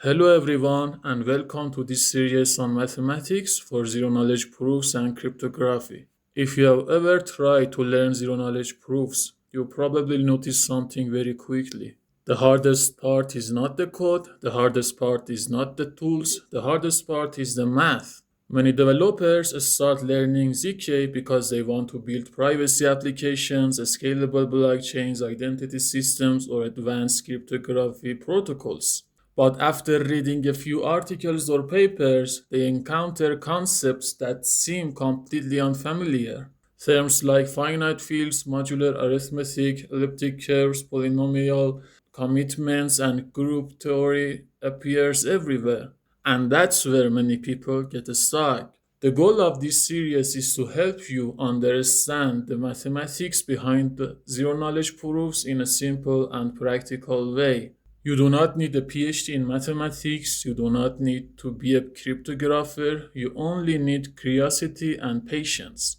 Hello everyone and welcome to this series on mathematics for zero-knowledge proofs and cryptography. If you have ever tried to learn zero-knowledge proofs, you probably notice something very quickly. The hardest part is not the code, the hardest part is not the tools, the hardest part is the math. Many developers start learning ZK because they want to build privacy applications, scalable blockchains, identity systems, or advanced cryptography protocols. But after reading a few articles or papers, they encounter concepts that seem completely unfamiliar. Terms like finite fields, modular arithmetic, elliptic curves, polynomial commitments, and group theory appears everywhere. And that's where many people get stuck. The goal of this series is to help you understand the mathematics behind the zero knowledge proofs in a simple and practical way. You do not need a PhD in mathematics, you do not need to be a cryptographer, you only need curiosity and patience.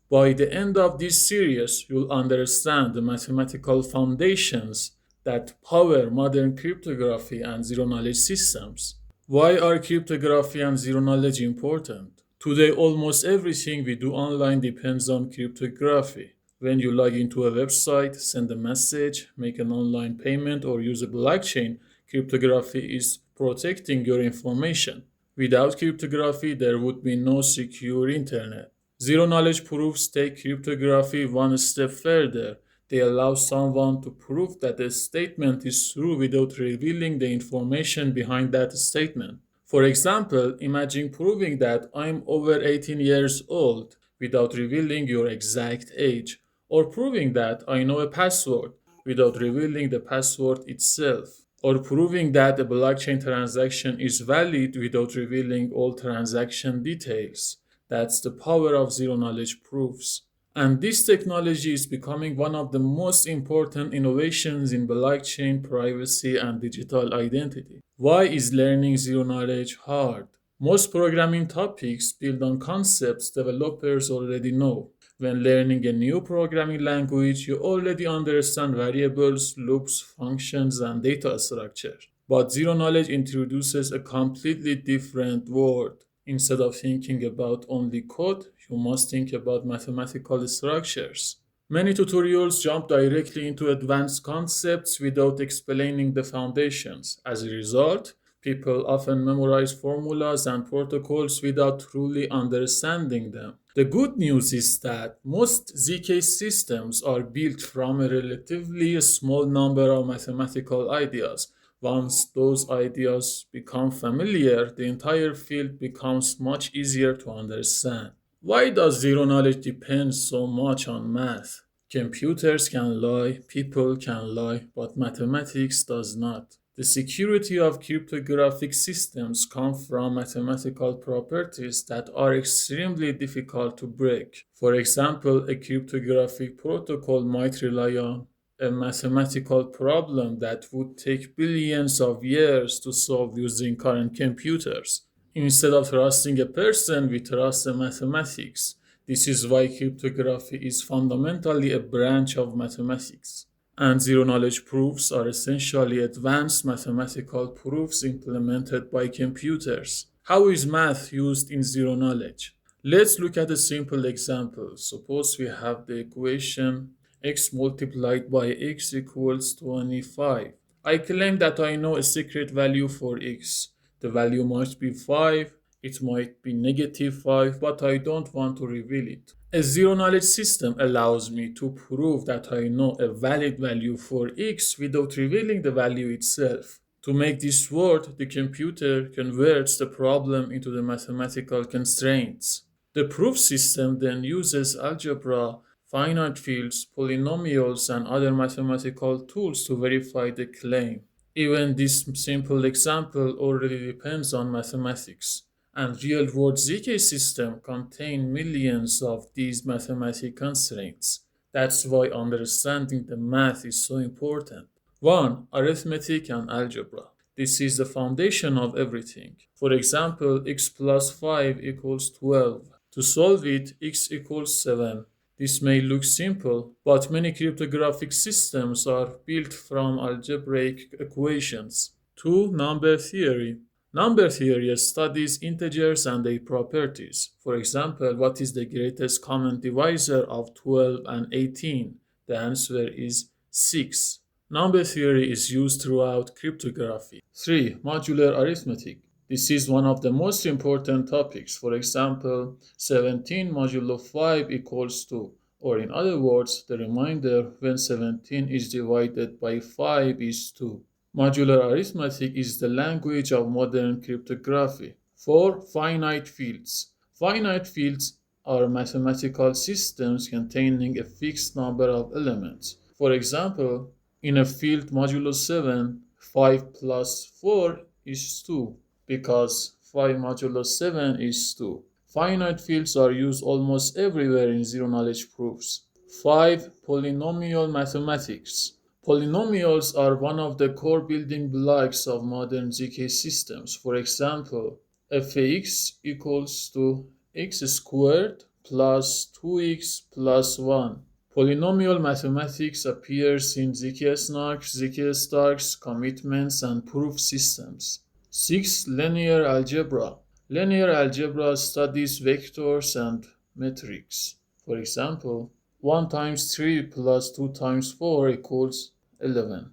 By the end of this series, you'll understand the mathematical foundations that power modern cryptography and zero knowledge systems. Why are cryptography and zero knowledge important? Today, almost everything we do online depends on cryptography. When you log into a website, send a message, make an online payment, or use a blockchain, cryptography is protecting your information. Without cryptography, there would be no secure internet. Zero knowledge proofs take cryptography one step further. They allow someone to prove that a statement is true without revealing the information behind that statement. For example, imagine proving that I'm over 18 years old without revealing your exact age, or proving that I know a password without revealing the password itself, or proving that a blockchain transaction is valid without revealing all transaction details. That's the power of zero knowledge proofs. And this technology is becoming one of the most important innovations in blockchain privacy and digital identity. Why is learning zero knowledge hard? Most programming topics build on concepts developers already know. When learning a new programming language, you already understand variables, loops, functions, and data structure. But zero knowledge introduces a completely different world. Instead of thinking about only code, you must think about mathematical structures. Many tutorials jump directly into advanced concepts without explaining the foundations. As a result, people often memorize formulas and protocols without truly understanding them. The good news is that most ZK systems are built from a relatively small number of mathematical ideas. Once those ideas become familiar, the entire field becomes much easier to understand. Why does zero knowledge depend so much on math? Computers can lie, people can lie, but mathematics does not. The security of cryptographic systems comes from mathematical properties that are extremely difficult to break. For example, a cryptographic protocol might rely on a mathematical problem that would take billions of years to solve using current computers. Instead of trusting a person, we trust the mathematics. This is why cryptography is fundamentally a branch of mathematics. And zero knowledge proofs are essentially advanced mathematical proofs implemented by computers. How is math used in zero knowledge? Let's look at a simple example. Suppose we have the equation x multiplied by x equals 25. I claim that I know a secret value for x. The value might be 5, it might be negative 5, but I don't want to reveal it. A zero knowledge system allows me to prove that I know a valid value for x without revealing the value itself. To make this work, the computer converts the problem into the mathematical constraints. The proof system then uses algebra, finite fields, polynomials, and other mathematical tools to verify the claim. Even this simple example already depends on mathematics, and real-world ZK systems contain millions of these mathematical constraints. That's why understanding the math is so important. 1. Arithmetic and algebra. This is the foundation of everything. For example, x plus 5 equals 12. To solve it, x equals 7. This may look simple, but many cryptographic systems are built from algebraic equations. 2. Number theory. Number theory studies integers and their properties. For example, what is the greatest common divisor of 12 and 18? The answer is 6. Number theory is used throughout cryptography. 3. Modular arithmetic. This is one of the most important topics. For example, 17 modulo 5 equals 2. Or in other words, the remainder when 17 is divided by 5 is 2. Modular arithmetic is the language of modern cryptography. 4. Finite fields. Finite fields are mathematical systems containing a fixed number of elements. For example, in a field modulo 7, 5 plus 4 is 2 because 5 modulo 7 is 2. Finite fields are used almost everywhere in zero-knowledge proofs. 5. Polynomial mathematics. Polynomials are one of the core building blocks of modern ZK systems. For example, f(x) equals to x squared plus 2x plus 1. Polynomial mathematics appears in ZK snarks, ZK starks, commitments, and proof systems. 6. Linear algebra. Linear algebra studies vectors and metrics. For example, 1 times 3 plus 2 times 4 equals 11.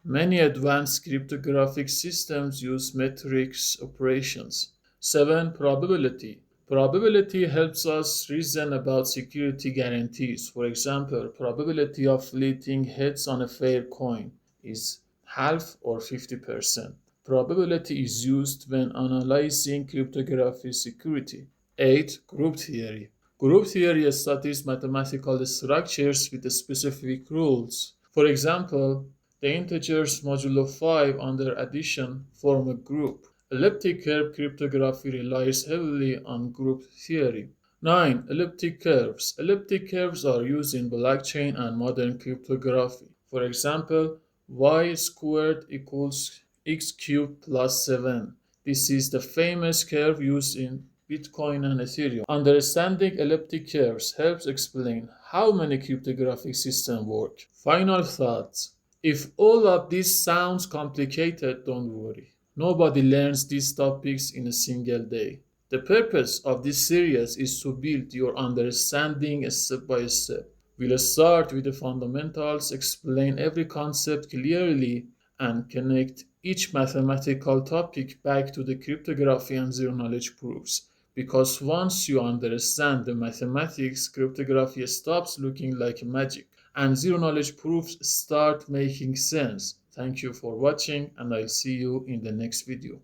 Many advanced cryptographic systems use matrix operations. 7. Probability. Probability helps us reason about security guarantees. For example, probability of flipping heads on a fair coin is half or 50%. Probability is used when analyzing cryptography security. 8. Group theory. Group theory studies mathematical structures with specific rules. For example, the integers modulo 5 under addition form a group. Elliptic curve cryptography relies heavily on group theory. 9. Elliptic curves. Elliptic curves are used in blockchain and modern cryptography. For example, y squared equals x cubed plus 7. This is the famous curve used in Bitcoin and Ethereum. Understanding elliptic curves helps explain how many cryptographic systems work. Final thoughts. If all of this sounds complicated, don't worry. Nobody learns these topics in a single day. The purpose of this series is to build your understanding step by step. We'll start with the fundamentals, explain every concept clearly, and connect each mathematical topic back to the cryptography and zero-knowledge proofs. Because once you understand the mathematics, cryptography stops looking like magic, and zero-knowledge proofs start making sense. Thank you for watching, and I'll see you in the next video.